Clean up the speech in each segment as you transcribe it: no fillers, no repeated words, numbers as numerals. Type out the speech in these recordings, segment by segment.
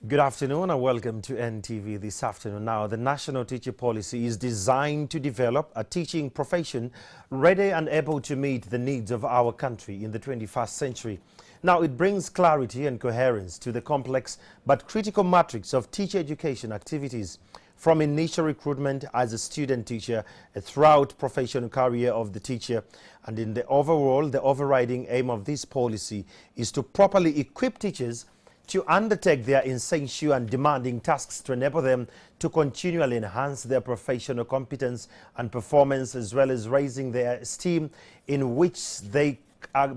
Good afternoon and welcome to NTV this afternoon. Now, the National Teacher Policy is designed to develop a teaching profession ready and able to meet the needs of our country in the 21st century. Now, it brings clarity and coherence to the complex but critical matrix of teacher education activities, from initial recruitment as a student teacher throughout professional career of the teacher. And in the overall, the overriding aim of this policy is to properly equip teachers to undertake their essential and demanding tasks to enable them to continually enhance their professional competence and performance, as well as raising their esteem in which they are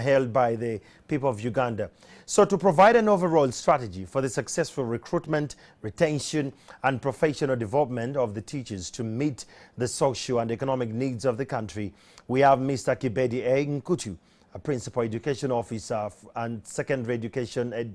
held by the people of Uganda. So to provide an overall strategy for the successful recruitment, retention and professional development of the teachers to meet the social and economic needs of the country, we have Mr. Kibedi A. Nkutu, a Principal Education Officer and Secondary Education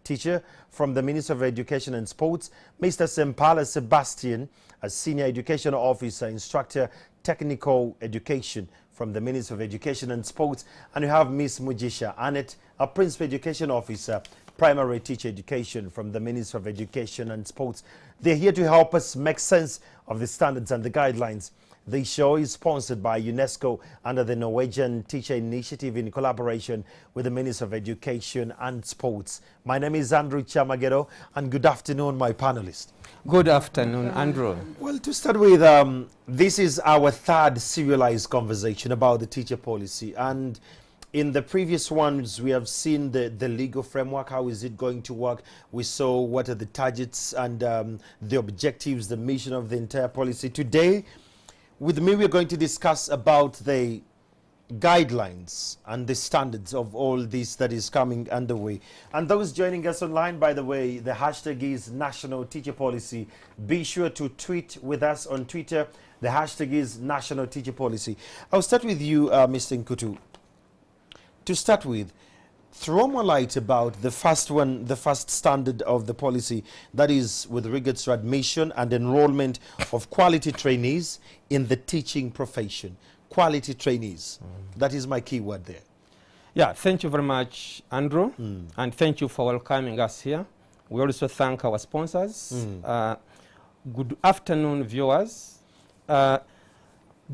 Teacher from the Ministry of Education and Sports, Mr. Sempala Sebastian, a Senior Education Officer, Instructor, Technical Education from the Ministry of Education and Sports, and you have Ms. Mujisha Annette, a Principal Education Officer, Primary Teacher Education from the Ministry of Education and Sports. They're here to help us make sense of the standards and the guidelines. The show is sponsored by UNESCO under the Norwegian Teacher Initiative in collaboration with the Ministry of Education and Sports. My name is Andrew Chamagero, and good afternoon, my panelists. Good afternoon, Andrew. Well, to start with, this is our third serialized conversation about the teacher policy. And in the previous ones, we have seen the legal framework. How is it going to work? We saw what are the targets and the objectives, the mission of the entire policy. Today, with me, we're going to discuss about the guidelines and the standards of all this that is coming underway. And those joining us online, by the way, the hashtag is National Teacher Policy. Be sure to tweet with us on Twitter. The hashtag is National Teacher Policy. I'll start with you, Mr. Nkutu. To start with, throw more light about the first one, the first standard of the policy, that is with regards to admission and enrollment of quality trainees in the teaching profession. Quality trainees. That is my key word there. Yeah, thank you very much, Andrew, and thank you for welcoming us here. We also thank our sponsors. Good afternoon, viewers. The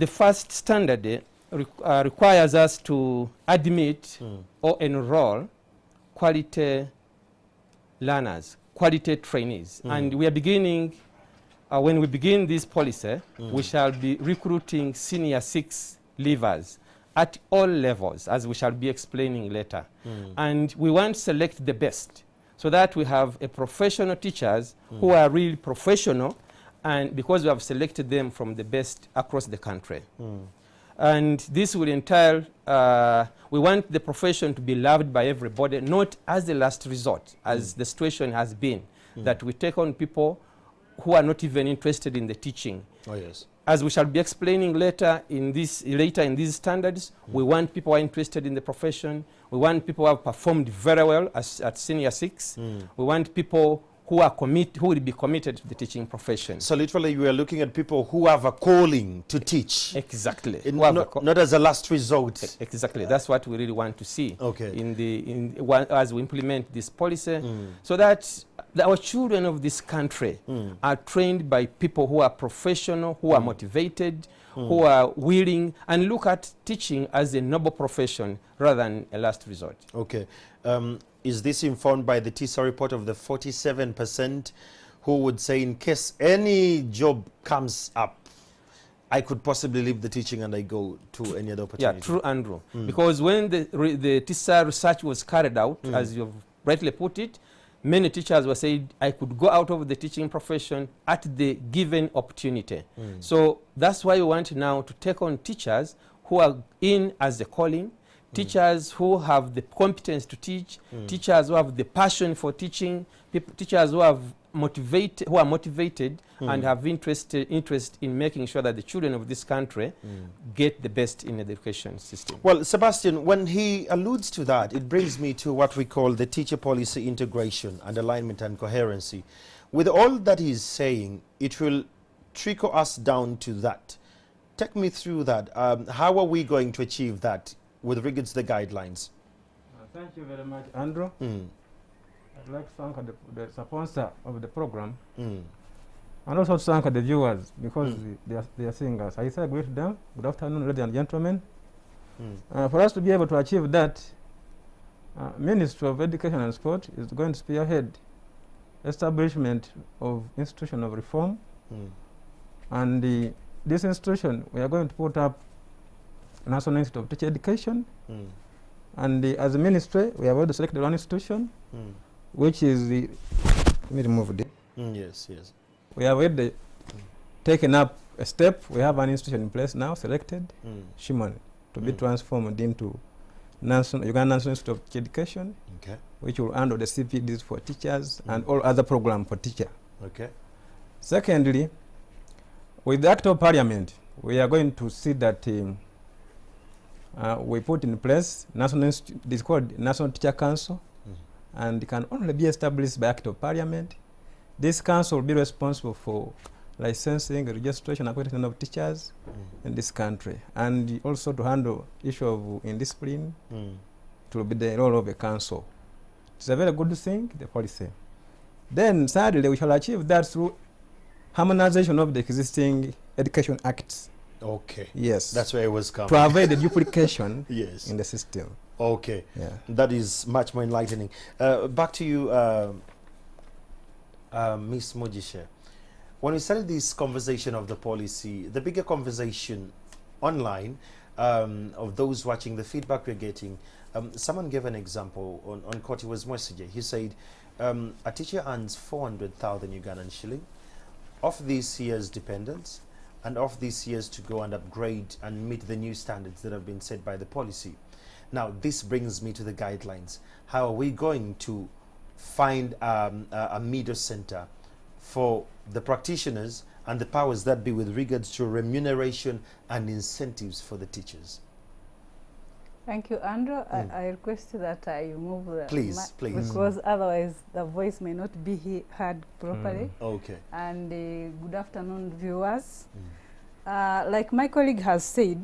first standard requires us to admit or enroll quality learners, quality trainees. And we are beginning, when we begin this policy, we shall be recruiting senior 6 leavers at all levels, as we shall be explaining later. And we want to select the best, so that we have a professional teachers who are really professional, and because we have selected them from the best across the country. And this will entail, we want the profession to be loved by everybody, not as the last resort, as the situation has been, that we take on people who are not even interested in the teaching. Oh, yes. As we shall be explaining later in these standards, we want people who are interested in the profession. We want people who have performed very well at senior 6. We want people who will be committed to the teaching profession. So literally, we are looking at people who have a calling to teach. Exactly. Not as a last resort. Exactly. That's what we really want to see. Okay. As we implement this policy, so that our children of this country are trained by people who are professional, who are motivated, who are willing, and look at teaching as a noble profession rather than a last resort. Okay. Is this informed by the TISA report of the 47% who would say, in case any job comes up, I could possibly leave the teaching and I go to any other opportunity? Yeah, true, Andrew. Because when the TISA research was carried out, as you've rightly put it, many teachers were saying, I could go out of the teaching profession at the given opportunity. So that's why we want now to take on teachers who are in as a calling, teachers who have the competence to teach, teachers who have the passion for teaching, teachers who are motivated and have interest in making sure that the children of this country get the best in the education system. Well, Sebastian, when he alludes to that, it brings me to what we call the teacher policy integration and alignment and coherency. With all that he's saying, it will trickle us down to that. Take me through that. How are we going to achieve that with regards to the guidelines? Thank you very much, Andrew. I'd like to thank the sponsor of the program, and also to thank the viewers because they are seeing us. I say greet them. Good afternoon, ladies and gentlemen. For us to be able to achieve that, Ministry of Education and Sport is going to spearhead establishment of institution of reform, and this institution we are going to put up National Institute of Teacher Education, and as a ministry we have already selected one institution, which is the. Let me remove this. Yes, yes. We have already taken up a step. We have an institution in place now, selected, Shimon, to be transformed into Uganda National Institute of Teacher Education, which will handle the CPDs for teachers and all other programs for teachers. Okay. Secondly, with the Act of Parliament, we are going to see that we put in place this is called National Teacher Council, and it can only be established by Act of Parliament. This council will be responsible for licensing, registration, appointment of teachers in this country, and also to handle issue of indiscipline. It will be the role of a council. It's a very good thing, the policy. Then, thirdly, we shall achieve that through harmonization of the existing education acts. Okay. Yes. That's where it was coming. To avoid the duplication yes. in the system. Okay. Yeah. That is much more enlightening. Back to you, Ms. Mojishe. When we started this conversation of the policy, the bigger conversation online of those watching, the feedback we're getting, someone gave an example on Kotiwa's message. He said, a teacher earns 400,000 Ugandan shilling of this year's dependents and of this year's to go and upgrade and meet the new standards that have been set by the policy. Now, this brings me to the guidelines. How are we going to find a middle center for the practitioners and the powers that be with regards to remuneration and incentives for the teachers? Thank you, Andrew. I request that you move the please. Because otherwise the voice may not be heard properly. Okay. And good afternoon, viewers. Like my colleague has said,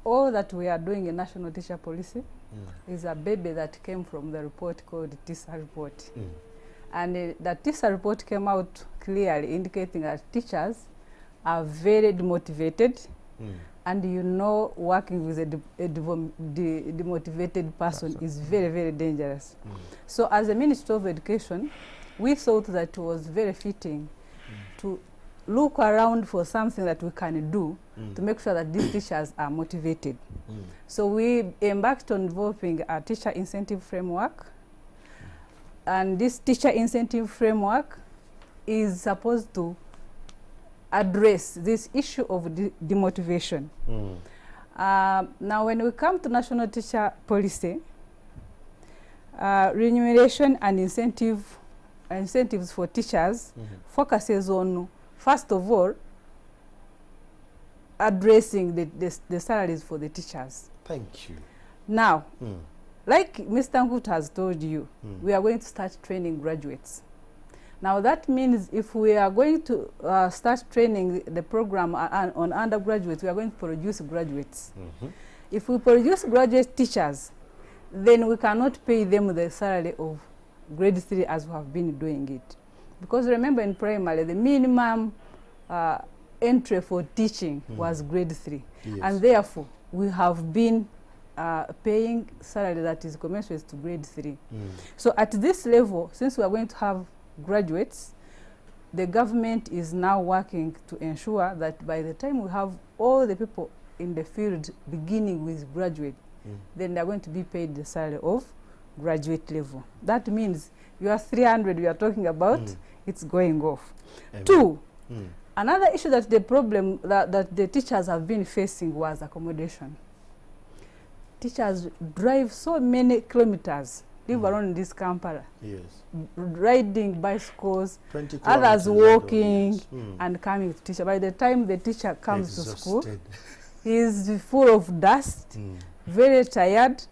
all that we are doing in National Teacher Policy is a baby that came from the report called TISA report. And the TISA report came out clearly indicating that teachers are very demotivated, and you know working with a demotivated person is very, very dangerous. So as a Ministry of Education, we thought that it was very fitting to look around for something that we can do to make sure that these teachers are motivated. So we embarked on developing a teacher incentive framework, and this teacher incentive framework is supposed to address this issue of demotivation. Now, when we come to National Teacher Policy, remuneration and incentives for teachers focuses on, first of all, addressing the salaries for the teachers. Thank you. Now, like Mr. Nkut has told you, we are going to start training graduates. Now that means if we are going to start training the program on undergraduates, we are going to produce graduates. If we produce graduate teachers, then we cannot pay them the salary of grade 3 as we have been doing it. Because remember, in primary, the minimum entry for teaching was grade 3. Yes. And therefore, we have been paying salary that is commensurate to grade 3. So at this level, since we are going to have graduates, the government is now working to ensure that by the time we have all the people in the field beginning with graduate, then they're going to be paid the salary of graduate level. That means your 300 we are talking about, it's going off. Amen. 2, another issue that the problem that the teachers have been facing was accommodation. Teachers drive so many kilometers, live around this Kampala, riding bicycles, others walking and coming to teacher. By the time the teacher comes to school, he is full of dust, very tired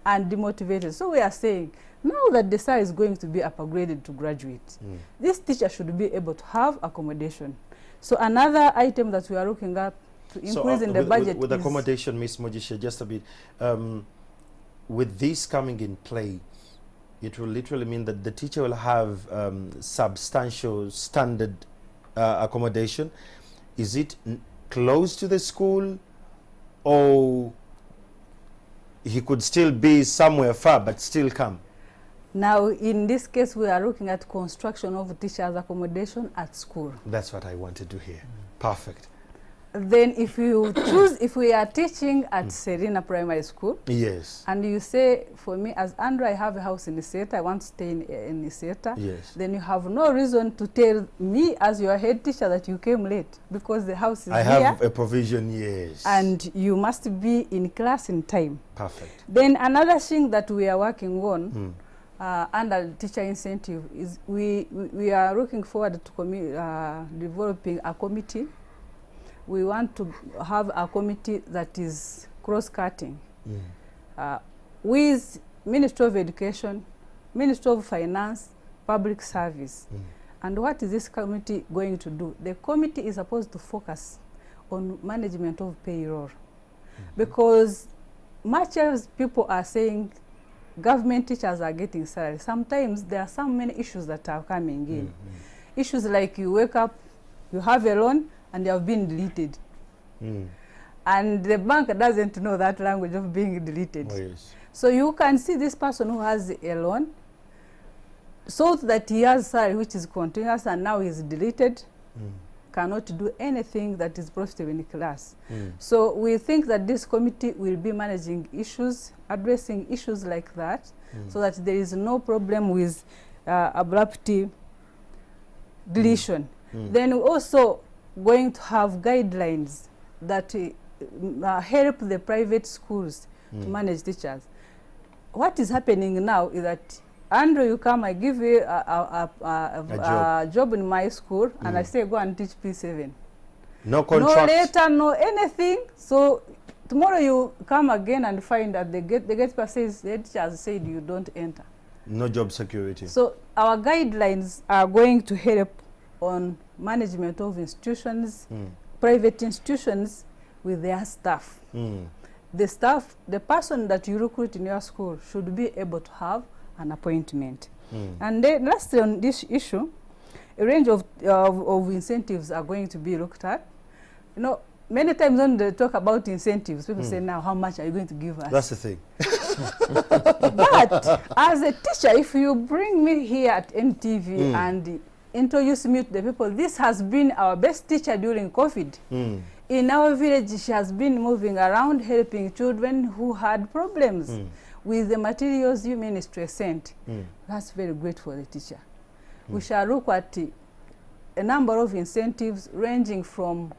and demotivated. So we are saying, now that the salary is going to be upgraded to graduate, this teacher should be able to have accommodation. So another item that we are looking at to increase in the budget with accommodation, Ms. Mojishe, just a bit, with this coming in play, It will literally mean that the teacher will have substantial standard accommodation. Is it close to the school, or he could still be somewhere far but still come? Now, in this case, we are looking at construction of teachers' accommodation at school. That's what I wanted to hear. Perfect. Then if you choose, if we are teaching at Serena Primary School, Yes. and you say, for me, as Andrew, I have a house in Iseta, I want to stay in Iseta, Yes. then you have no reason to tell me as your head teacher that you came late, because the house is I here. have a provision, yes. And you must be in class in time. Perfect. Then another thing that we are working on under teacher incentive is we are looking forward to developing a committee. We want to have a committee that is cross-cutting with Ministry of Education, Ministry of Finance, Public Service. And what is this committee going to do? The committee is supposed to focus on management of payroll. Because much as people are saying government teachers are getting salary, sometimes there are so many issues that are coming in. Issues like you wake up, you have a loan, and you have been deleted. And the bank doesn't know that language of being deleted. Oh, yes. So you can see this person who has a loan, so that he has salary which is continuous and now is deleted, cannot do anything that is profitable in class. So we think that this committee will be managing issues, addressing issues like that, so that there is no problem with abrupt deletion. Then we also going to have guidelines that help the private schools to manage teachers. What is happening now is that, Andrew, you come, I give you a job in my school, and I say go and teach P7. No contract. No letter, no anything. So tomorrow you come again and find that the gatekeeper says, the teacher has said you don't enter. No job security. So our guidelines are going to help on management of institutions, private institutions, with their staff. The staff, the person that you recruit in your school should be able to have an appointment. And then lastly on this issue, a range of incentives are going to be looked at. You know, many times when they talk about incentives, people say, now how much are you going to give us? That's the thing. But as a teacher, if you bring me here at NTV and introduce me to the people, this has been our best teacher during COVID. In our village, she has been moving around helping children who had problems with the materials you ministry sent. That's very great for the teacher. We shall look at a number of incentives ranging from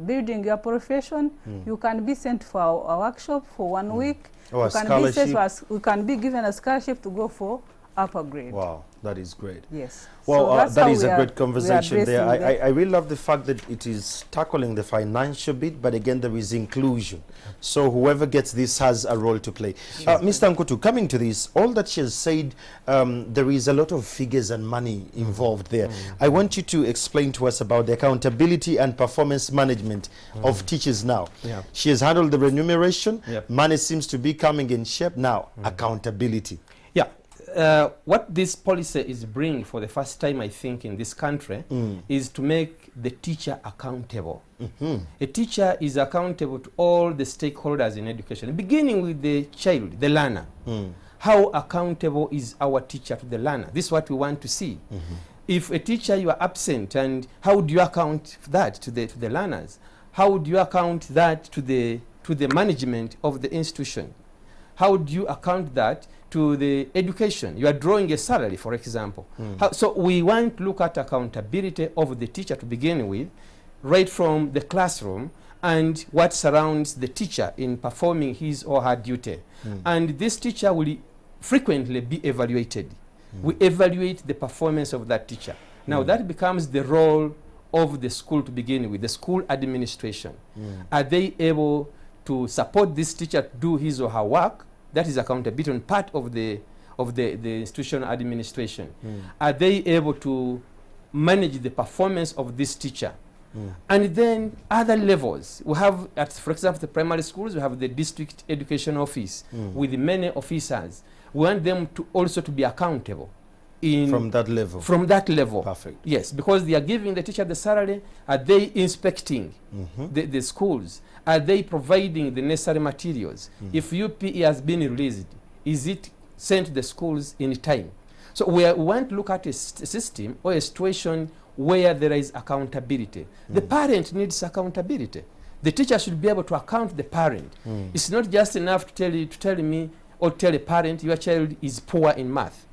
building your profession. You can be sent for a workshop for 1 week. Or you can scholarship. be sent you can be given a scholarship to go for upper grade. Wow, that is great. Yes. Well, So that is a great conversation there. addressing I really love the fact that it is tackling the financial bit, but again, there is inclusion. So whoever gets this has a role to play. Mr. Nkutu, coming to this, all that she has said, there is a lot of figures and money involved there. I want you to explain to us about the accountability and performance management of teachers now. She has handled the remuneration. Money seems to be coming in shape now. Accountability. What this policy is bringing for the first time, I think, in this country is to make the teacher accountable. A teacher is accountable to all the stakeholders in education, beginning with the child, the learner. How accountable is our teacher to the learner? This is what we want to see. If a teacher, you are absent, and how do you account that to the learners? How do you account that to the management of the institution? How do you account that to the education? You are drawing a salary, for example. So we want to look at accountability of the teacher to begin with, right from the classroom, and what surrounds the teacher in performing his or her duty. And this teacher will frequently be evaluated. We evaluate the performance of that teacher. Now that becomes the role of the school to begin with, the school administration. Are they able to support this teacher to do his or her work? That is accountability on part of the institutional administration. Are they able to manage the performance of this teacher? And then other levels. We have, for example, the primary schools, we have the district education office with many officers. We want them to also to be accountable. From that level? From that level. Perfect. Yes, because they are giving the teacher the salary. Are they inspecting the schools? Are they providing the necessary materials? If UPE has been released, is it sent to the schools in time? So we want to look at a system or a situation where there is accountability. The parent needs accountability. The teacher should be able to account the parent. It's not just enough to tell me or tell a parent your child is poor in math.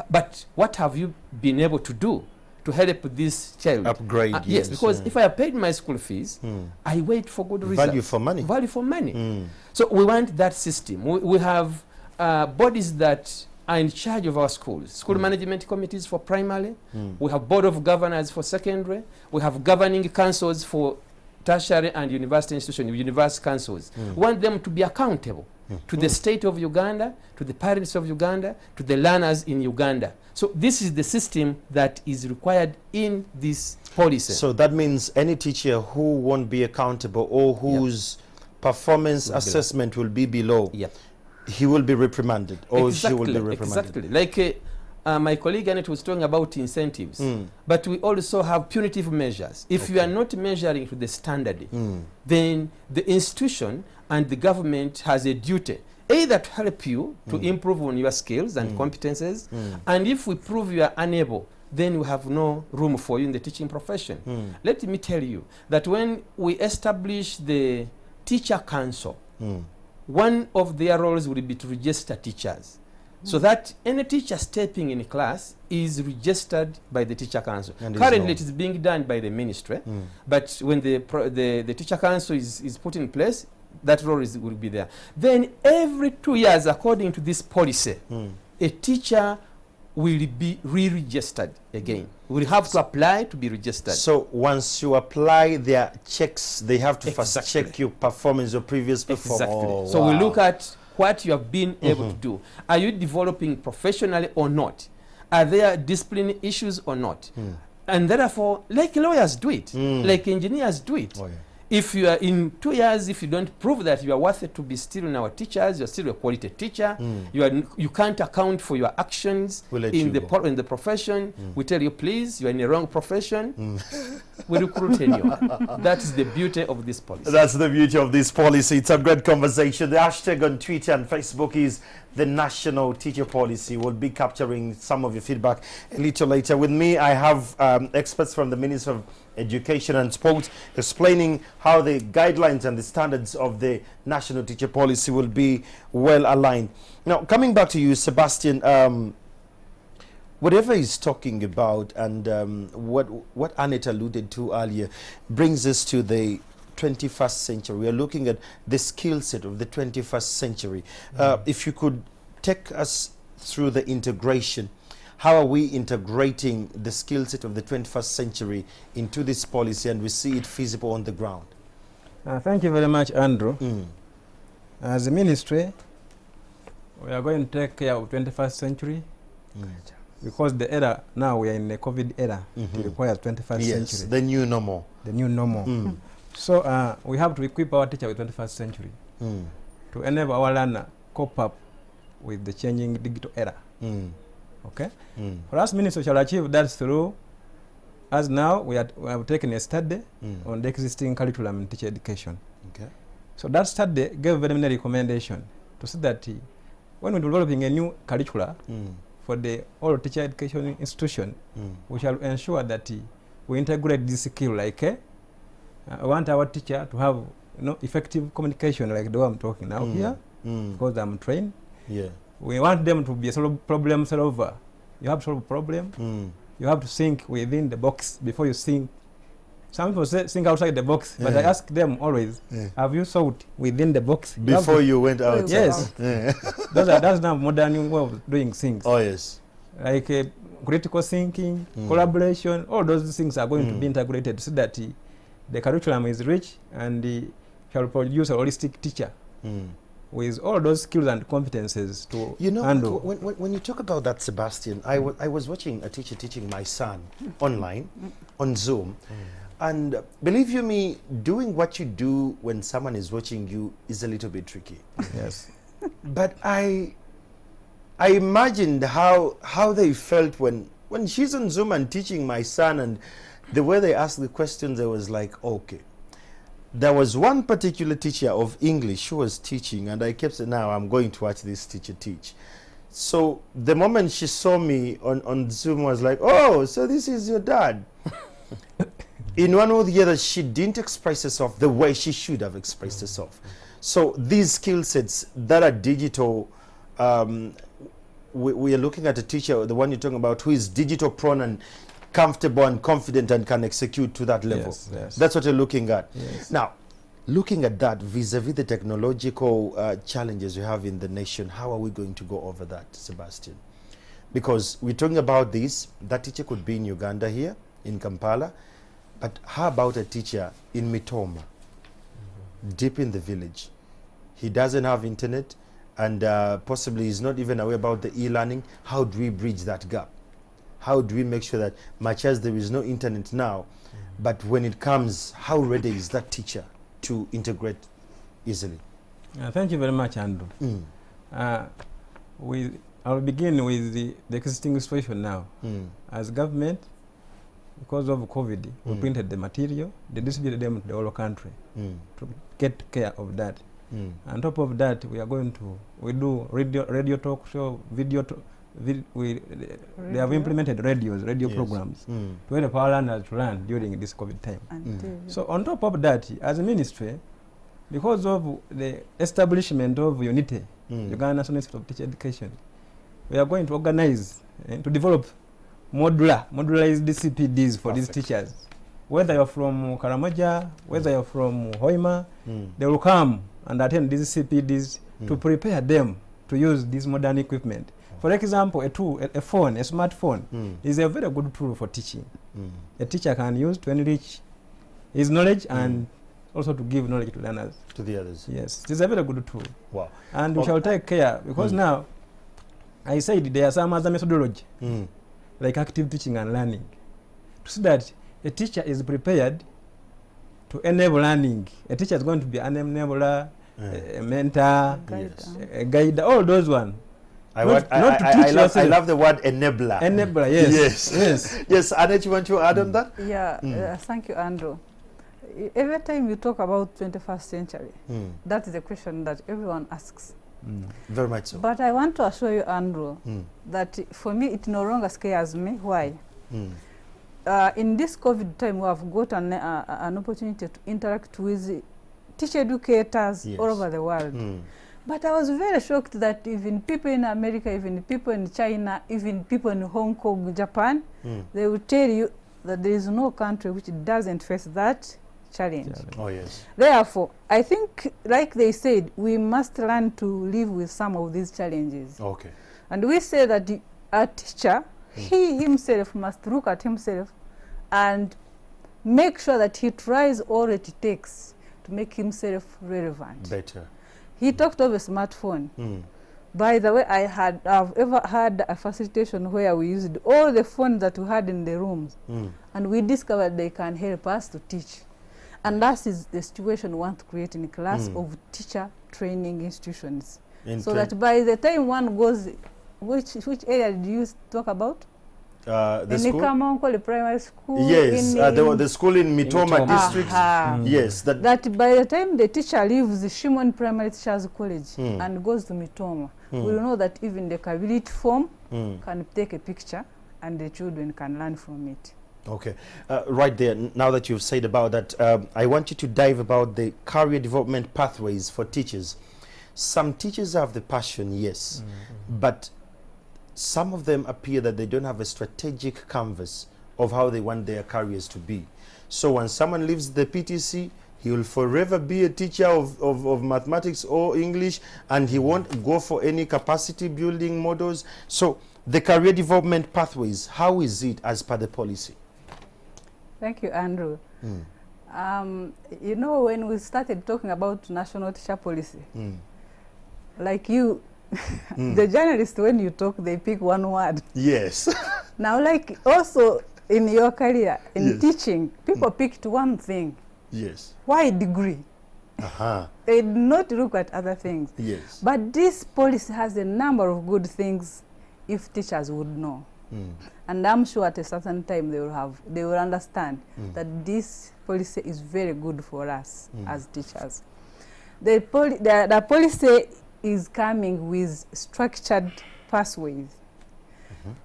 But what have you been able to do to help this child? Upgrade, yes, because if I have paid my school fees, I wait for good results. Value for money. Value for money. So we want that system. We have bodies that are in charge of our schools. School management committees for primary. We have board of governors for secondary. We have governing councils for tertiary and university institutions, university councils. We want them to be accountable to the state of Uganda, to the parents of Uganda, to the learners in Uganda. So this is the system that is required in this policy. So that means any teacher who won't be accountable or whose performance assessment will be below, he will be reprimanded, or she will be reprimanded. Exactly. Like my colleague Annette was talking about incentives, but we also have punitive measures. If you are not measuring to the standard, then the institution and the government has a duty either to help you to improve on your skills and competences, and if we prove you are unable, then we have no room for you in the teaching profession. Let me tell you that when we establish the teacher council, one of their roles will be to register teachers, so that any teacher stepping in a class is registered by the teacher council. Currently it is being done by the ministry, but when the teacher council is put in place, that role will be there. Then every 2 years, according to this policy, a teacher will be re-registered again. Will have to apply to be registered. So once you apply their checks, they have to first check your performance, your previous performance. Exactly. Oh, so we look at what you have been able to do. Are you developing professionally or not? Are there discipline issues or not? And therefore, like lawyers do it, like engineers do it. If you are in 2 years, if you don't prove that you are worth it to be still in our teachers, you're still a quality teacher, you can't account for your actions in the profession, we tell you, please, you are in the wrong profession, we recruit you. That's the beauty of this policy. That's the beauty of this policy. It's a great conversation. The hashtag on Twitter and Facebook is the National Teacher Policy. We'll be capturing some of your feedback a little later. With me, I have experts from the Ministry of Education and Sport explaining how the guidelines and the standards of the National Teacher Policy will be well aligned. Now, coming back to you, Sebastian, whatever he's talking about and what Annette alluded to earlier brings us to the 21st century. We are looking at the skill set of the 21st century. If you could take us through the integration, how are we integrating the skill set of the 21st century into this policy and we see it feasible on the ground? Thank you very much, Andrew. As a ministry, we are going to take care of 21st century because the era now we are in the COVID era. It requires 21st century. The new normal. The new normal. So we have to equip our teacher with 21st century to enable our learner cope up with the changing digital era. Okay. For us, ministry shall achieve that through, as now we have taken a study on the existing curriculum in teacher education. Okay. So that study gave very many recommendations to see that when we're developing a new curricula for the all teacher education institution, we shall ensure that we integrate this skill. Like I want our teacher to have effective communication, like the way I'm talking now here, because I'm trained. We want them to be a problem solver. You have to solve a problem. You have to think within the box before you think. Some people say think outside the box, but I ask them always, have you thought within the box? Before you went out? Yes. That's now modern way of doing things. Oh, yes. Like critical thinking, collaboration, all those things are going to be integrated so that the curriculum is rich and shall produce a holistic teacher. With all those skills and competences to handle. When you talk about that, Sebastian, I was watching a teacher teaching my son online on Zoom, And believe you me, doing what you do when someone is watching you is a little bit tricky. Yes. But I imagined how they felt when she's on Zoom and teaching my son, and the way they asked the questions, I was like, okay. There was one particular teacher of English who was teaching, and I kept saying, now I'm going to watch this teacher teach. So the moment she saw me on Zoom, was like, oh, so this is your dad. In one or the other, she didn't express herself the way she should have expressed herself. So these skill sets that are digital, we are looking at a teacher, the one you're talking about, who is digital prone and comfortable and confident and can execute to that level. Yes, yes. That's what you're looking at. Yes. Now, looking at that vis-a-vis the technological challenges we have in the nation, how are we going to go over that, Sebastian? Because we're talking about this, that teacher could be in Uganda here, in Kampala, but how about a teacher in Mitoma, deep in the village? He doesn't have internet, and possibly he's not even aware about the e-learning. How do we bridge that gap? How do we make sure that, much as there is no internet now, but when it comes, how ready is that teacher to integrate easily? Thank you very much, Andrew. I'll begin with the existing situation now. As government, because of COVID, we printed the material, they distributed them to the whole country to get care of that. On top of that, we do radio talk show, they have implemented radio programs to help our learners to learn during this COVID time. So on top of that, as a ministry, because of the establishment of UNITE, Uganda National Institute of Teacher Education, we are going to organize to develop modularized CPDs for these teachers. Whether you're from Karamoja, whether you're from Hoima, they will come and attend these CPDs to prepare them to use this modern equipment. For example, a smartphone is a very good tool for teaching. A teacher can use to enrich his knowledge and also to give knowledge to learners. To the others. Yes, it is a very good tool. Wow. And we shall take care, because now, I said there are some other methodology, like active teaching and learning, to see that a teacher is prepared to enable learning. A teacher is going to be an enabler, a mentor, a guide, all those ones. I love the word enabler. Enabler, yes. Yes. Yes, Annette, you want to add on that? Yeah, thank you, Andrew. Every time you talk about 21st century, that is a question that everyone asks. Very much so. But I want to assure you, Andrew, that for me it no longer scares me. Why? In this COVID time, we have got an opportunity to interact with teacher educators all over the world. But I was very shocked that even people in America, even people in China, even people in Hong Kong, Japan, they will tell you that there is no country which doesn't face that challenge. Oh, yes. Therefore, I think, like they said, we must learn to live with some of these challenges. Okay. And we say that a teacher, he himself must look at himself and make sure that he tries all it takes to make himself relevant. Better. He talked of a smartphone. By the way, I've ever had a facilitation where we used all the phones that we had in the rooms, and we discovered they can help us to teach. And that is the situation we want to create in class of teacher training institutions. So that by the time one goes, which area did you talk about? The school? The primary school. Yes, the school in Mitoma district. Yes. That by the time the teacher leaves the Shimon Primary Teachers College and goes to Mitoma, we know that even the Kability form can take a picture and the children can learn from it. Okay. Right there, now that you've said about that, I want you to dive about the career development pathways for teachers. Some teachers have the passion, yes, but some of them appear that they don't have a strategic canvas of how they want their careers to be. So when someone leaves the PTC, he will forever be a teacher of mathematics or English, and he won't go for any capacity building models. So the career development pathways, how is it as per the policy? Thank you, Andrew. You know, when we started talking about national teacher policy, like you, the journalists, when you talk, they pick one word. Yes. Now, like also, in your career, in Yes. teaching, people picked one thing. Yes. Why degree? Uh-huh. They did not look at other things. Yes. But this policy has a number of good things if teachers would know. And I'm sure at a certain time they will understand that this policy is very good for us as teachers. The policy is coming with structured pathways.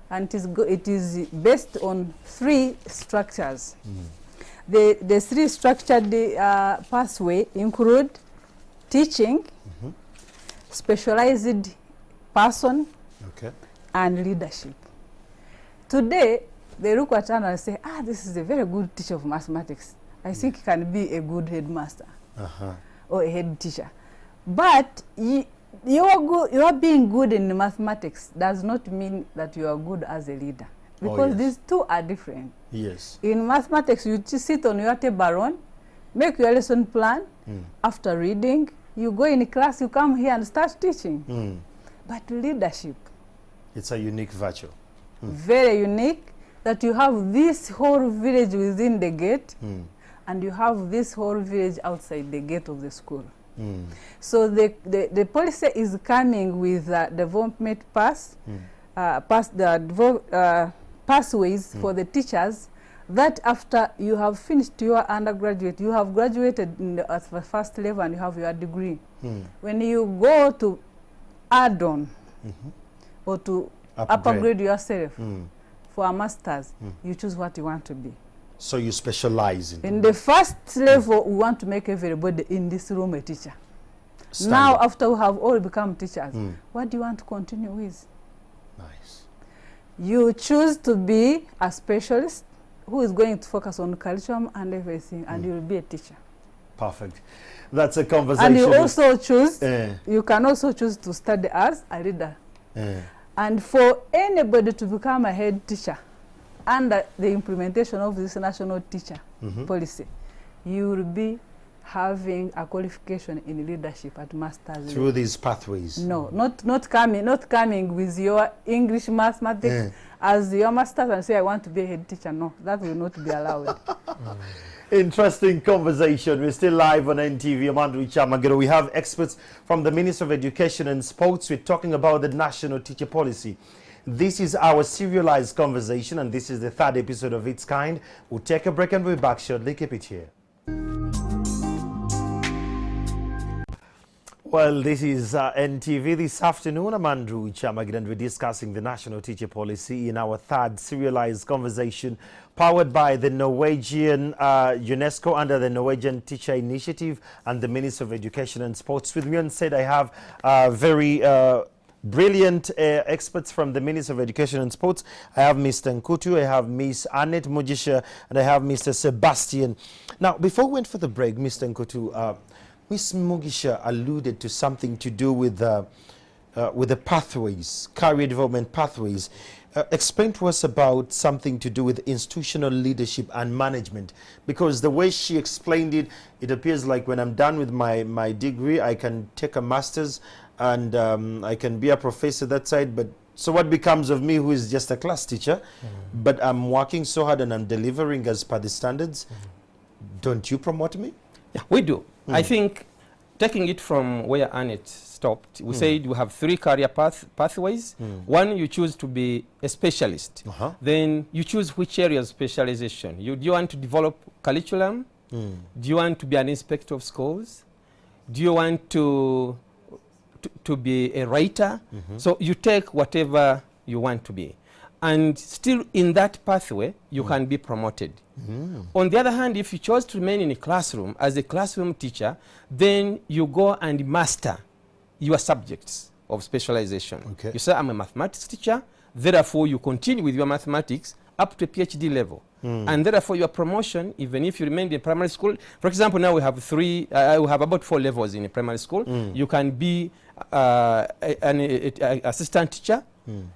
And it is based on 3 structures. The 3 structured pathway include teaching, specialized person, Okay. and leadership. Today, they look at Anna and say, this is a very good teacher of mathematics. I think he can be a good headmaster or a head teacher. But you are being good in mathematics does not mean that you are good as a leader. Because these 2 are different. Yes. In mathematics, you just sit on your table, make your lesson plan. After reading, you go in class, you come here and start teaching. But leadership, it's a unique virtue. very unique, that you have this whole village within the gate, and you have this whole village outside the gate of the school. So the policy is coming with development pathways for the teachers, that after you have finished your undergraduate, you have graduated at the first level and you have your degree. When you go to add on or to upgrade yourself for a master's, you choose what you want to be. So you specialize in the first level, we want to make everybody in this room a teacher. Now, after we have all become teachers, what do you want to continue with? Nice. You choose to be a specialist who is going to focus on curriculum and everything, and you will be a teacher. Perfect. That's a conversation. And you also choose, you can also choose to study as a leader. And for anybody to become a head teacher under the implementation of this national teacher policy, you will be having a qualification in leadership at master's through these pathways. No, not coming with your English mathematics as your master's and say I want to be a head teacher. No, that will not be allowed. Interesting conversation. We're still live on NTV. I'm Andrew Chamagero. We have experts from the Ministry of Education and Sports. We're talking about the national teacher policy. This is our serialized conversation, and this is the 3rd episode of its kind. We'll take a break and we'll be back shortly. Keep it here. Well, this is NTV this afternoon. I'm Andrew Chamagid, and we're discussing the national teacher policy in our 3rd serialized conversation, powered by the Norwegian UNESCO under the Norwegian Teacher Initiative and the Ministry of Education and Sports. With me on set, I have very brilliant experts from the Ministry of Education and Sports. I have Mr. Nkutu, I have Miss Annette Mujisha, and I have Mr. Sebastian. Now, before we went for the break, Mr. Nkutu, Ms. Mugisha alluded to something to do with the pathways, career development pathways. Explain to us about something to do with institutional leadership and management, because the way she explained it, it appears like when I'm done with my degree, I can take a master's and I can be a professor that side. But so what becomes of me, who is just a class teacher, but I'm working so hard and I'm delivering as per the standards? Don't you promote me? Yeah, we do. I think taking it from where Annette stopped, we said we have 3 career pathways. One, you choose to be a specialist. Then you choose which area of specialization. Do you want to develop curriculum? Do you want to be an inspector of schools? Do you want to be a writer? So you take whatever you want to be. And still in that pathway, you can be promoted. On the other hand, if you chose to remain in a classroom as a classroom teacher, then you go and master your subjects of specialization. You say, I'm a mathematics teacher, therefore you continue with your mathematics up to a PhD level. And therefore your promotion, even if you remain in primary school, for example, now we have we have about 4 levels in a primary school. You can be an assistant teacher,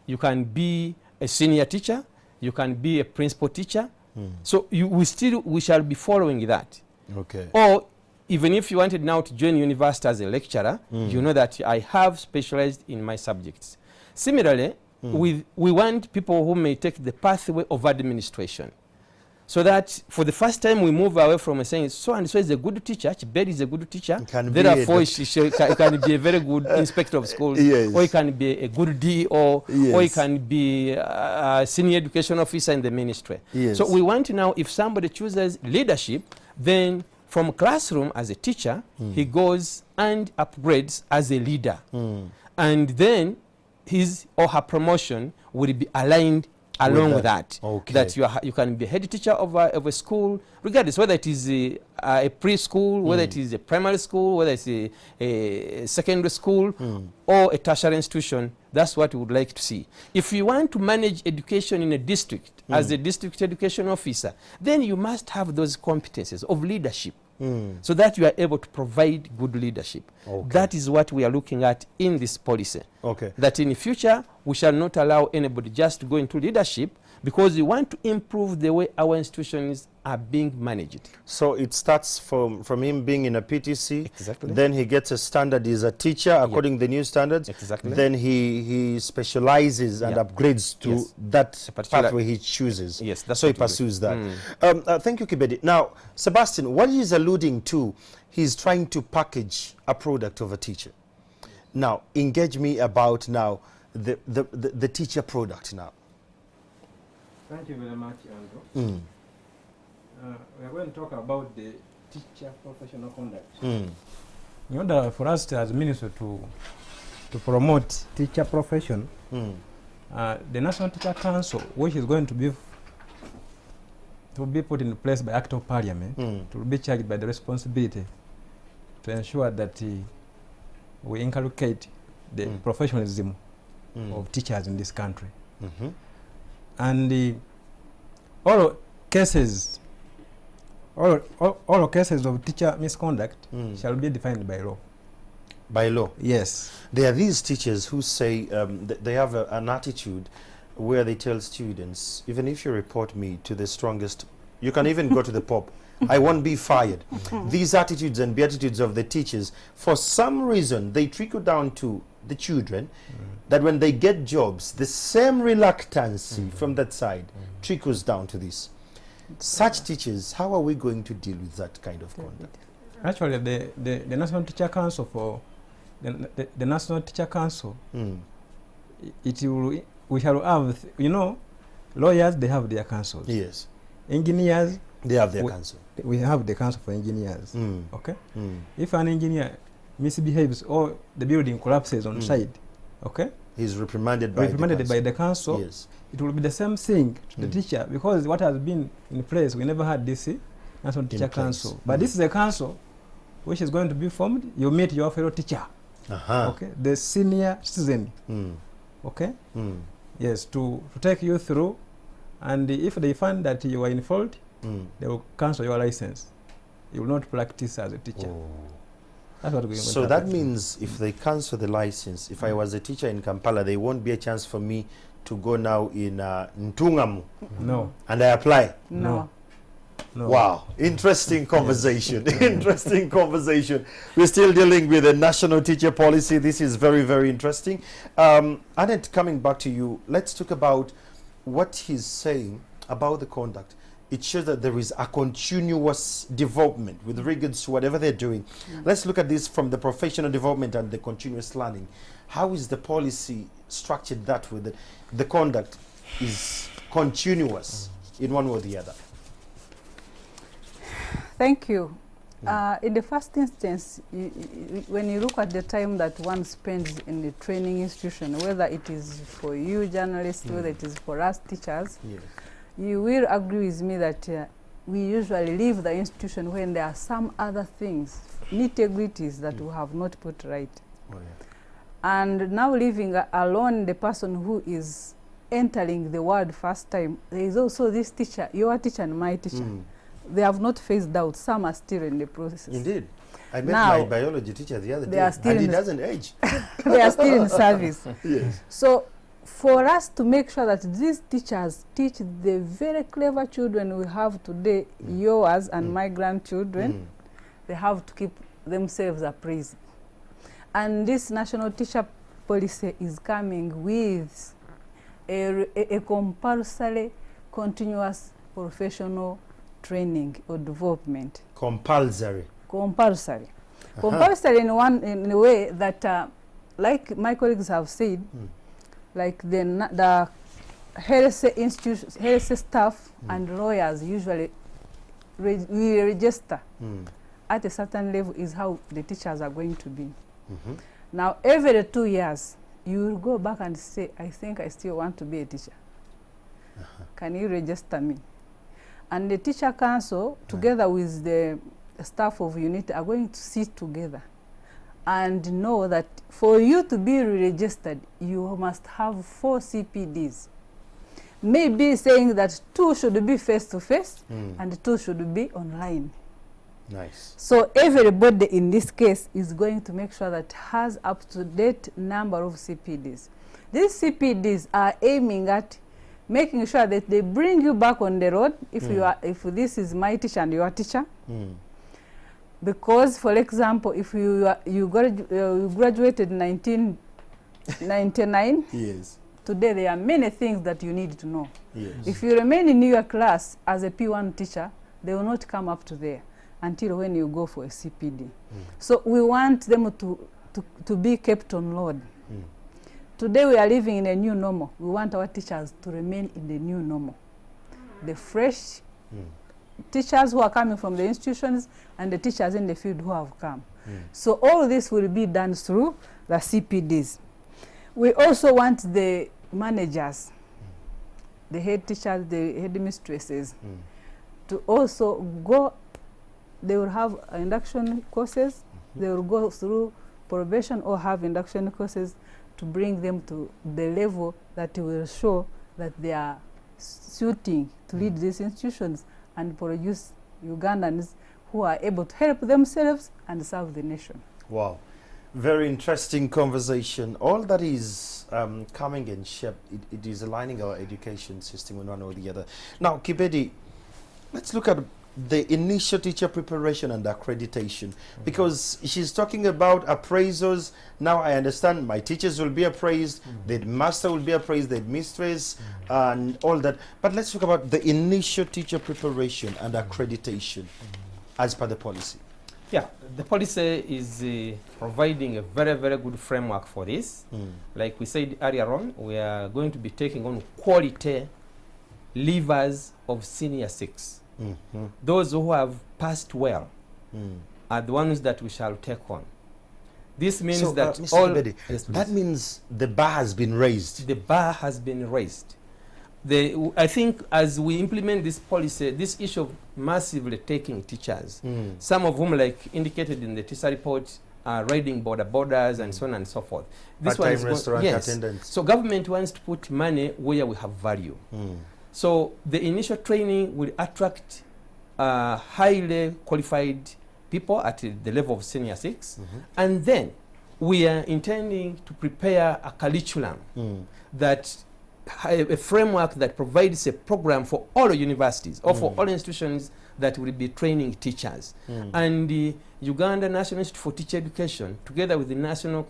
you can be a senior teacher, you can be a principal teacher. So we shall be following that. Or even if you wanted now to join university as a lecturer, you know that I have specialized in my subjects. Similarly, we want people who may take the pathway of administration. So that for the first time we move away from saying so and so is a good teacher, Chiberi is a good teacher, therefore she can be a very good inspector of schools, or he can be a good DO, or he can be a senior education officer in the ministry. So we want now, if somebody chooses leadership, then from classroom as a teacher, he goes and upgrades as a leader. And then his or her promotion will be aligned along with that. That you can be head teacher of a school, regardless whether it is a preschool, whether it is a primary school, whether it's a secondary school, or a tertiary institution. That's what we would like to see. If you want to manage education in a district as a district education officer, then you must have those competencies of leadership. So that you are able to provide good leadership. That is what we are looking at in this policy. That in the future, we shall not allow anybody just to go into leadership, because we want to improve the way our institutions are being managed. So it starts from him being in a PTC, then he gets a standard, he's a teacher according to the new standards, then he specializes and upgrades to that pathway he chooses. So he pursues that. Thank you, Kibedi. Now, Sebastian, what he's alluding to, he's trying to package a product of a teacher. Now, engage me about now the teacher product now. Thank you very much, Andrew. We are going to talk about the teacher professional conduct. In order for us as minister to promote teacher profession, the National Teacher Council, which is going to be put in place by Act of Parliament, will be charged by the responsibility to ensure that we inculcate the professionalism of teachers in this country. And all cases of teacher misconduct shall be defined by law. By law? Yes. There are these teachers who say they have an attitude where they tell students, even if you report me to the strongest, you can even go to the Pope, I won't be fired. These attitudes and beatitudes of the teachers, for some reason, they trickle down to the children, that when they get jobs, the same reluctancy from that side trickles down to this. Such teachers, how are we going to deal with that kind of conduct? Actually, the National Teacher Council for the National Teacher Council, we shall have, lawyers, they have their councils. Yes. Engineers, they have their council. We have the council for engineers. Okay. If an engineer misbehaves or the building collapses on site, okay, he's reprimanded by the council. Yes. It will be the same thing to the teacher, because what has been in place, we never had this National Teacher Council. But this is a council which is going to be formed. You meet your fellow teacher, okay, the senior citizen, okay, yes, to take you through, and if they find that you are in fault, they will cancel your license. You will not practice as a teacher. That's what we're going to So that means if they cancel the license, if I was a teacher in Kampala, there won't be a chance for me to go now in Ntungamu. No. And I apply? No. Wow, interesting conversation. Interesting conversation. We're still dealing with the national teacher policy. This is very, very interesting. Annette, coming back to you, let's talk about what he's saying about the conduct. It shows that there is a continuous development with regards to whatever they're doing. Let's look at this from the professional development and the continuous learning. How is the policy structured that way? The conduct is continuous in one way or the other. Thank you. In the first instance, when you look at the time that one spends in the training institution, whether it is for you journalists, whether it is for us teachers, you will agree with me that we usually leave the institution when there are some other things, nitty-gritties that we have not put right. And now leaving alone the person who is entering the world first time, there is also this teacher, your teacher and my teacher. They have not phased out. Some are still in the process. Indeed. I met my biology teacher the other day, and he doesn't age. They are still in service. Yes. So for us to make sure that these teachers teach the very clever children we have today, yours and my grandchildren, they have to keep themselves appraised. And this national teacher policy is coming with a compulsory continuous professional training or development. Compulsory. Compulsory. Compulsory in a way that, like my colleagues have said, like the health institutions, health staff and lawyers usually we register at a certain level is how the teachers are going to be. Now, every 2 years, you will go back and say, I think I still want to be a teacher. Can you register me? And the teacher council, together with the staff of unit, are going to sit together and know that for you to be registered, you must have 4 CPDs. Maybe saying that 2 should be face-to-face and 2 should be online. Nice. So everybody in this case is going to make sure that has up-to-date number of CPDs. These CPDs are aiming at making sure that they bring you back on the road if this is my teacher and your teacher. Because, for example, if you graduated in 1999, yes. Today there are many things that you need to know. Yes. If you remain in your class as a P1 teacher, they will not come up to there until when you go for a CPD. So we want them to be kept on load. Today we are living in a new normal. We want our teachers to remain in the new normal. The fresh teachers who are coming from the institutions and the teachers in the field who have come. So all this will be done through the CPDs. We also want the managers, the head teachers, the headmistresses, to also go. They will have induction courses. They will go through probation or have induction courses to bring them to the level that will show that they are suiting to lead these institutions and produce Ugandans who are able to help themselves and serve the nation. Wow. Very interesting conversation. All that is coming in shape, it is aligning our education system in one or the other. Now, Kibedi, let's look at the initial teacher preparation and accreditation, because she's talking about appraisals. Now I understand my teachers will be appraised, the master will be appraised, the mistress, and all that. But let's talk about the initial teacher preparation and accreditation as per the policy. Yeah, the policy is providing a very, very good framework for this. Like we said earlier on, we are going to be taking on quality leavers of senior 6. Those who have passed well are the ones that we shall take on. This means so, that Mr. all... Kibedi, that means the bar has been raised. The bar has been raised. I think as we implement this policy, this issue of massively taking teachers, some of whom, like indicated in the teacher report, are riding borders and so on and so forth. This one is restaurant attendants. So government wants to put money where we have value. So the initial training will attract highly qualified people at the level of senior 6, and then we are intending to prepare a curriculum that a framework that provides a program for all universities or for all institutions that will be training teachers. And the Uganda National Institute for Teacher Education, together with the National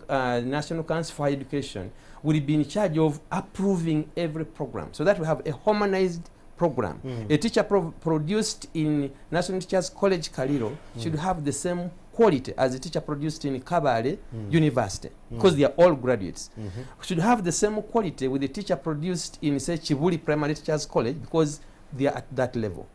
Council for Higher Education, will be in charge of approving every program, so that we have a harmonized program. A teacher produced in National Teachers College Kaliro should have the same quality as a teacher produced in Kabale University, because they are all graduates. Should have the same quality with the teacher produced in, say, Chibuli Primary Teachers College, because they are at that level.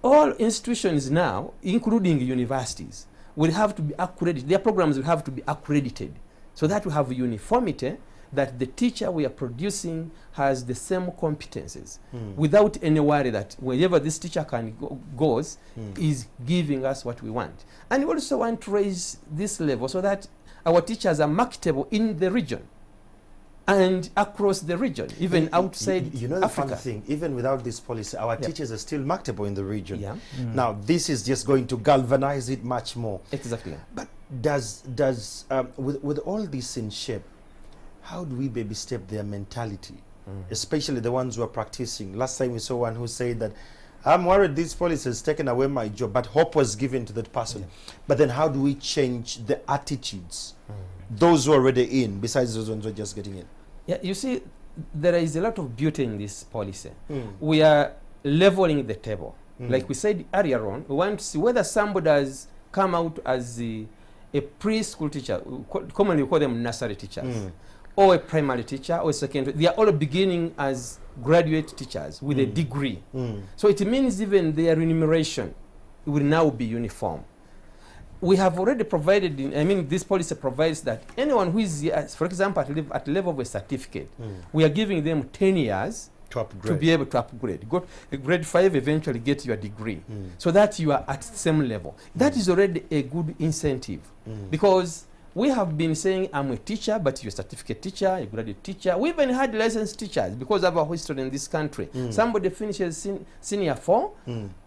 All institutions now, including universities, will have to be accredited. Their programs will have to be accredited, so that we have uniformity, that the teacher we are producing has the same competences, without any worry that wherever this teacher goes is giving us what we want. And we also want to raise this level so that our teachers are marketable in the region and across the region, even outside you know the Africa. funny thing, even without this policy, our teachers are still marketable in the region. Now, this is just going to galvanize it much more. Exactly. But with all this in shape, how do we baby step their mentality, especially the ones who are practicing? Last time we saw one who said that, I'm worried this policy has taken away my job, but hope was given to that person. But then how do we change the attitudes? Those who are already in, besides those ones who are just getting in. Yeah, you see, there is a lot of beauty in this policy. We are leveling the table. Like we said earlier on, we want to see whether somebody has come out as a preschool teacher, commonly we call them nursery teachers, or a primary teacher, or a secondary. They are all beginning as graduate teachers with a degree. So it means even their remuneration will now be uniform. We have already provided, this policy provides that anyone who is, for example, at the level of a certificate, we are giving them 10 years to be able to upgrade. Go to grade 5, eventually get your degree, so that you are at the same level. That is already a good incentive, because we have been saying, I'm a teacher, but you're a certificate teacher, a graduate teacher. We even had licensed teachers because of our history in this country. Somebody finishes senior 4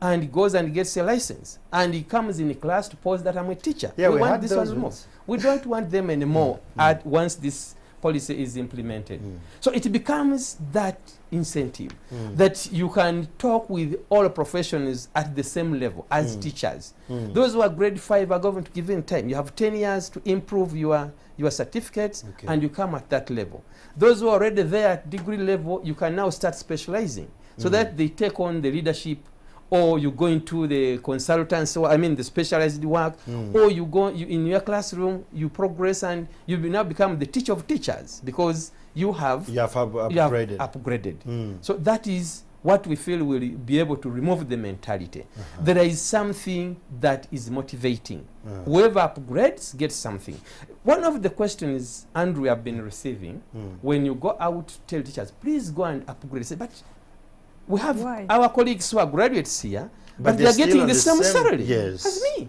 and goes and gets a license, and he comes in a class to post that I'm a teacher. Yeah, we want had this those one removed. We don't want them anymore once this policy is implemented. So it becomes that incentive that you can talk with all professionals at the same level as teachers. Those who are grade 5 are going to give them time. You have 10 years to improve your certificates, and you come at that level. Those who are already there at degree level, you can now start specializing so that they take on the leadership, or you go into the consultants, so the specialized work, or you go in your classroom, you progress, and you now become the teacher of teachers, because you have upgraded. So that is what we feel will be able to remove the mentality. There is something that is motivating. Whoever upgrades gets something. One of the questions, Andrew, we have been receiving, when you go out to tell teachers, please go and upgrade. Say, but we have our colleagues who are graduates here, but they are getting the same salary as me.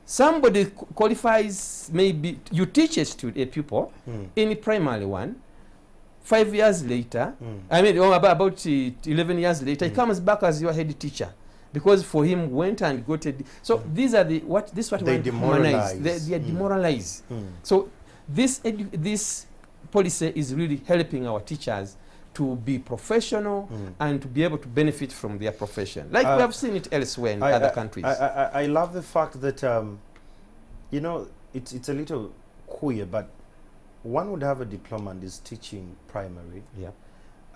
Somebody qualifies, maybe you teach a pupil in primary 1, 5 years later, about 11 years later, he comes back as your head teacher, because for him went and got a... So these are the what they demoralize. They are demoralized. So this policy is really helping our teachers to be professional and to be able to benefit from their profession, like we have seen it elsewhere in other countries. I love the fact that it's a little queer, but one would have a diploma and is teaching primary,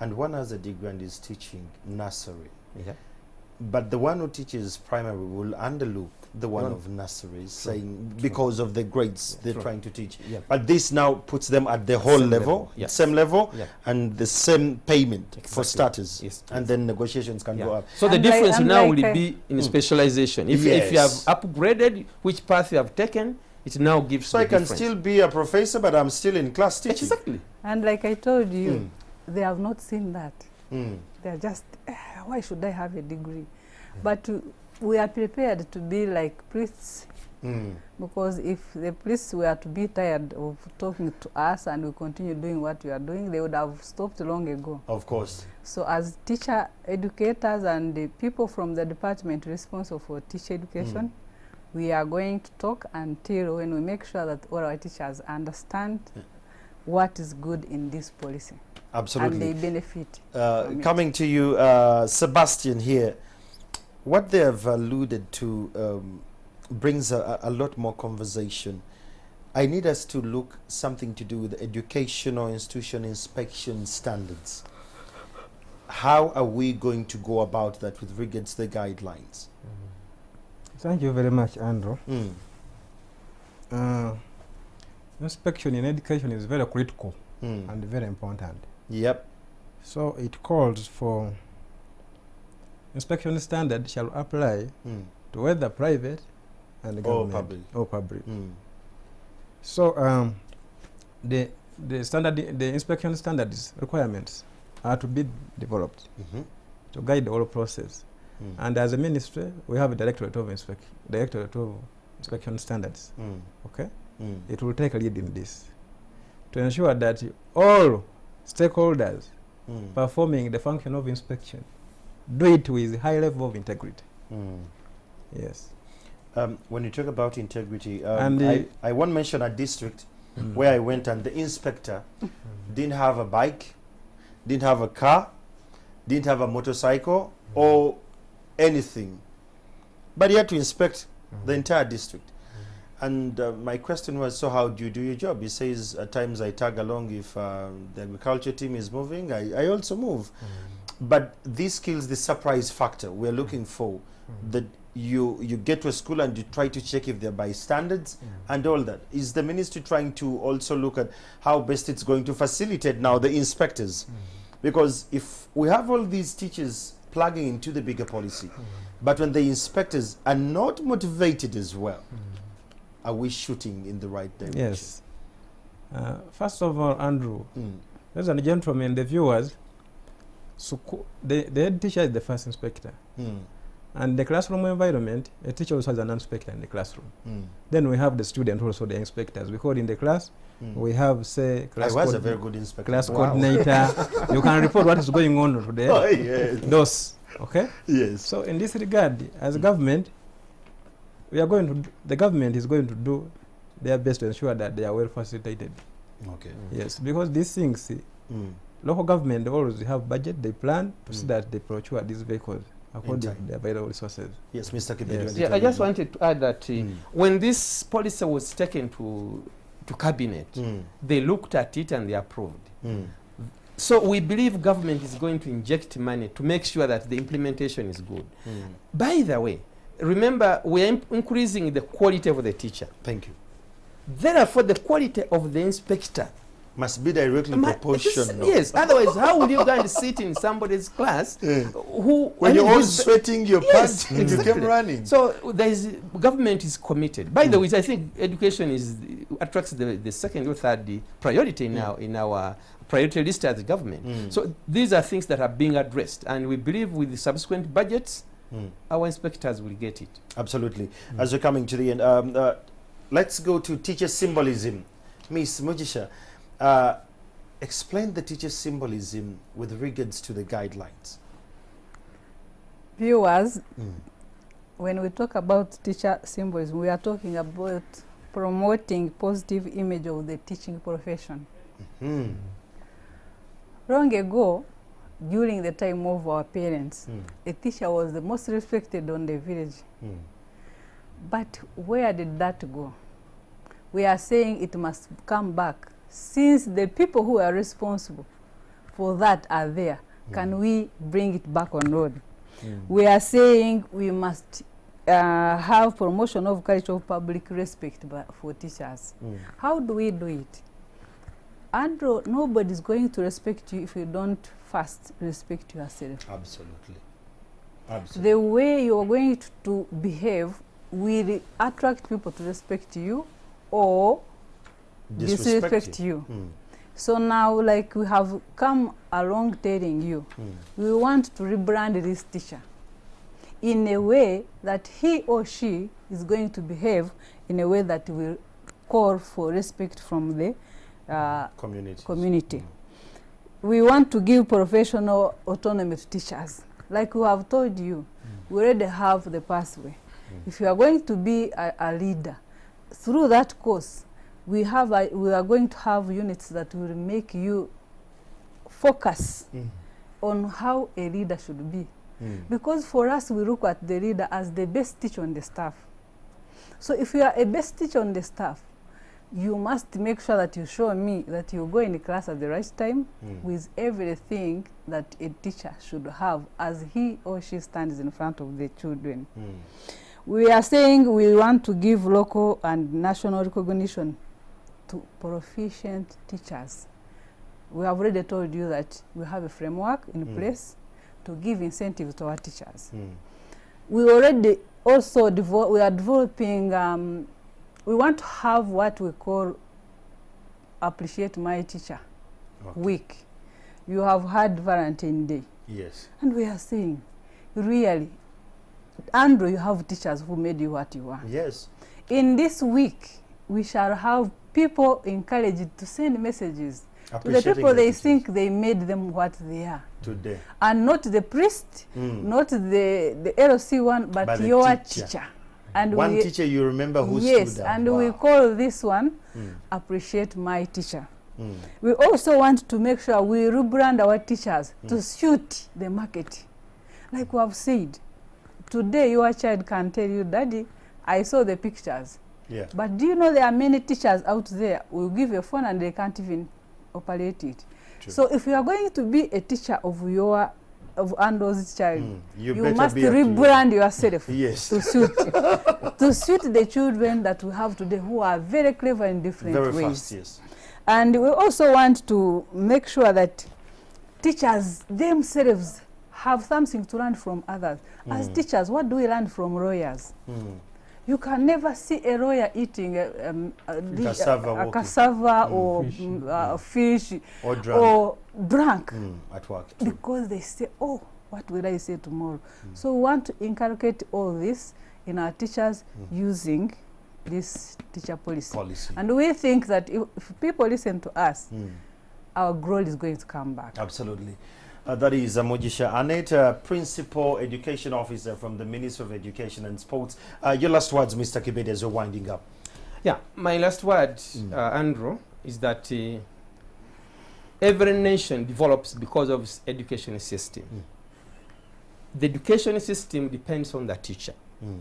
and one has a degree and is teaching nursery. But the one who teaches primary will underlook the one of nurseries, saying because of the grades they're trying to teach. But this now puts them at the whole level, same level, and the same payment for starters. And then negotiations can go up. So the difference now will be in specialization. If you have upgraded which path you have taken, it now gives so I can still be a professor, but I'm still in class teaching. Exactly. And like I told you, they have not seen that. They're just, why should I have a degree? But we are prepared to be like priests, because if the priests were to be tired of talking to us and we continue doing what we are doing, they would have stopped long ago. Of course. So as teacher educators and the people from the department responsible for teacher education, we are going to talk until when we make sure that all our teachers understand what is good in this policy. Absolutely. And they benefit. Coming to you, Sebastian here, what they have alluded to brings a lot more conversation. I need us to look something to do with educational institution inspection standards. How are we going to go about that with regards to the guidelines? Thank you very much, Andrew. Inspection in education is very critical and very important. Yep. So it calls for inspection standard shall apply to whether private and government or public. So the inspection standards requirements are to be developed to guide the whole process. And as a ministry, we have a Directorate of Inspection Standards. Okay, it will take a lead in this to ensure that all stakeholders performing the function of inspection do it with high level of integrity. Yes. When you talk about integrity, I want to mention a district where I went and the inspector didn't have a bike, didn't have a car, didn't have a motorcycle or anything, but he had to inspect the entire district. And my question was, so how do you do your job? He says, at times I tag along if the agriculture team is moving, I also move. But these skills, the surprise factor we're looking for, that you get to a school and you try to check if they're by standards and all that. Is the ministry trying to also look at how best it's going to facilitate now the inspectors? Because if we have all these teachers plugging into the bigger policy, but when the inspectors are not motivated as well, are we shooting in the right direction? Yes. First of all, Andrew, ladies and gentlemen, the viewers, the head teacher is the first inspector. And the classroom environment, a teacher also has an inspector in the classroom. Then we have the student also the inspectors, because in the class we have, say, class I was a very good inspector. Class coordinator. You can report what is going on today. Oh, yes. Those, okay? Yes. So in this regard, as a government, the government is going to do their best to ensure that they are well facilitated. Okay. Yes, because these things, local government always have budget, they plan to see that they procure these vehicles according to the available resources. Yes, Mr. Kibedu. Yes. Yeah, I just wanted to add that when this policy was taken to cabinet, they looked at it and they approved. So we believe government is going to inject money to make sure that the implementation is good. By the way, remember, we are increasing the quality of the teacher. Thank you. Therefore, the quality of the inspector must be directly proportional. Yes, otherwise how will you go and sit in somebody's class when you're all sweating your pants and you came running? So government is committed. By the way, I think education attracts the second or third priority in our priority list as a government. So these are things that are being addressed, and we believe with the subsequent budgets, our inspectors will get it. Absolutely. As we're coming to the end, let's go to teacher symbolism. Miss Mujisha, explain the teacher symbolism with regards to the guidelines. Viewers, when we talk about teacher symbolism, we are talking about promoting positive image of the teaching profession. Long ago, during the time of our parents, a teacher was the most respected on the village. But where did that go? We are saying it must come back. Since the people who are responsible for that are there, can we bring it back on road? We are saying we must have promotion of culture of public respect for teachers. How do we do it? Andrew, nobody is going to respect you if you don't first respect yourself. Absolutely. Absolutely. The way you are going to behave will attract people to respect you or disrespect you. So now, like, we have come along telling you, we want to rebrand this teacher in a way that he or she is going to behave in a way that will call for respect from the community. We want to give professional autonomy to teachers. Like we have told you, we already have the pathway. If you are going to be a leader, through that course, we are going to have units that will make you focus on how a leader should be. Because for us, we look at the leader as the best teacher on the staff. So if you are a best teacher on the staff, you must make sure that you show me that you go in the class at the right time with everything that a teacher should have as he or she stands in front of the children. We are saying we want to give local and national recognition to proficient teachers. We have already told you that we have a framework in place to give incentives to our teachers. We already also we are developing, we want to have what we call Appreciate My Teacher Week. You have had Valentine Day. Yes. And we are saying, really, Andrew, you have teachers who made you what you are. Yes. In this week, we shall have people encouraged to send messages to the people they think they made them what they are. Today. And not the priest, not the LC one, but your teacher. And one teacher you remember who stood up. Yes, and we call this one Appreciate My Teacher. We also want to make sure we rebrand our teachers to suit the market. Like we have said, today your child can tell you, Daddy, I saw the pictures. Yeah. But do you know there are many teachers out there who will give you a phone and they can't even operate it. True. So if you are going to be a teacher of Andrew's child, you must better be rebrand yourself yes. to suit the children that we have today, who are very clever in different very ways. fast, yes. And we also want to make sure that teachers themselves have something to learn from others. As teachers, what do we learn from lawyers? You can never see a lawyer eating a cassava or fish or drunk, at work too. Because they say, oh, what will I say tomorrow? So we want to inculcate all this in our teachers using this teacher policy. And we think that if people listen to us, our growth is going to come back. Absolutely. That is Mojisha Annette, Principal Education Officer from the Ministry of Education and Sports. Your last words, Mr. Kibede, as you're winding up. Yeah, my last word, Andrew, is that every nation develops because of its education system. The education system depends on the teacher,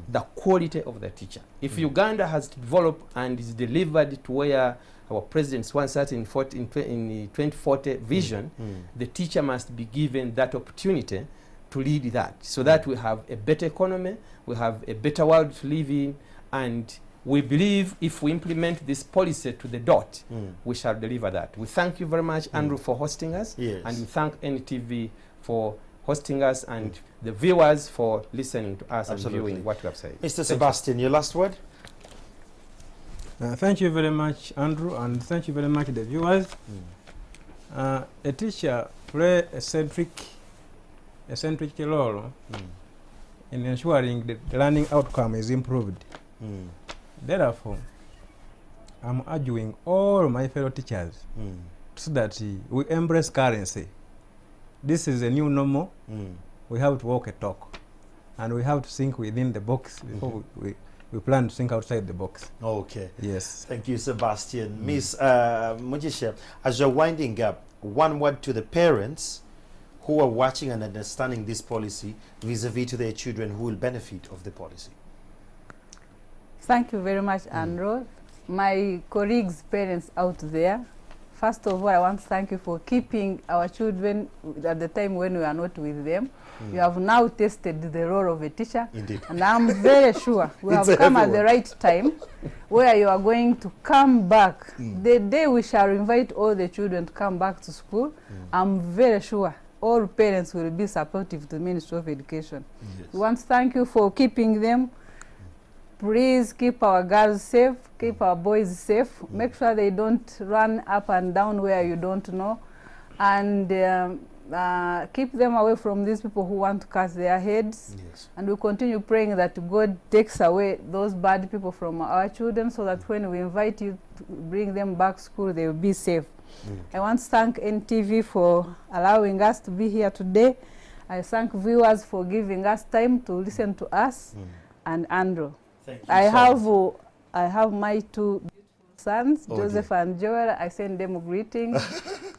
the quality of the teacher. If Uganda has to develop and is delivered to where our presidents wants that in 2040 vision, the teacher must be given that opportunity to lead that, so that we have a better economy, we have a better world to live in, and we believe if we implement this policy to the dot, we shall deliver that. We thank you very much, Andrew, for hosting us, and we thank NTV for hosting us, and the viewers for listening to us and viewing what we have said. Mr. Sebastian, your last word? Thank you very much, Andrew, and thank you very much, the viewers. A teacher plays a centric role in ensuring that the learning outcome is improved. Therefore, I'm urging all my fellow teachers so that we embrace currency. This is a new normal. We have to walk a talk, and we have to think within the box before we plan to think outside the box. Okay. Yes. Thank you, Sebastian. Miss Mojisha, as you're winding up, one word to the parents who are watching and understanding this policy vis-a-vis to their children who will benefit of the policy. Thank you very much, Andrew. My colleagues, parents out there, first of all, I want to thank you for keeping our children at the time when we are not with them. You have now tested the role of a teacher. Indeed. And I'm very sure we have come at the right time where you are going to come back. The day we shall invite all the children to come back to school, I'm very sure all parents will be supportive to the Ministry of Education. We want to thank you for keeping them. Please keep our girls safe, keep our boys safe. Make sure they don't run up and down where you don't know. And keep them away from these people who want to cut their heads. And we continue praying that God takes away those bad people from our children, so that when we invite you to bring them back to school, they will be safe. I want to thank NTV for allowing us to be here today. I thank viewers for giving us time to listen to us. And Andrew, I have my two beautiful sons, Joseph and Joel. I send them greetings,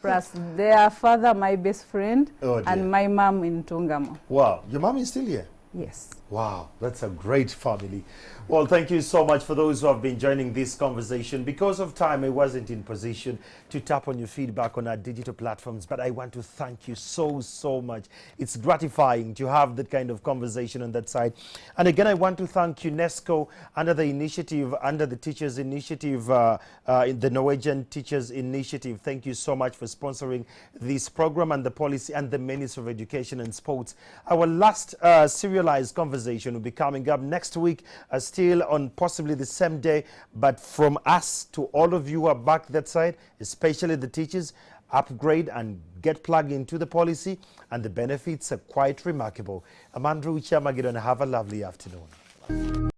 plus their father, my best friend, and my mom in Tungamo. Wow, your mom is still here? Yes. Wow, that's a great family. Well, thank you so much for those who have been joining this conversation. Because of time, I wasn't in position to tap on your feedback on our digital platforms, but I want to thank you so much. It's gratifying to have that kind of conversation on that side. And again, I want to thank UNESCO under the initiative, under the Teachers Initiative, in the Norwegian Teachers Initiative. Thank you so much for sponsoring this program and the policy, and the Ministry of Education and Sports. Our last serialized conversation will be coming up next week, still on possibly the same day, but from us to all of you who are back that side, especially the teachers, upgrade and get plugged into the policy, and the benefits are quite remarkable. I'm Andrew Chamagidon. Have a lovely afternoon.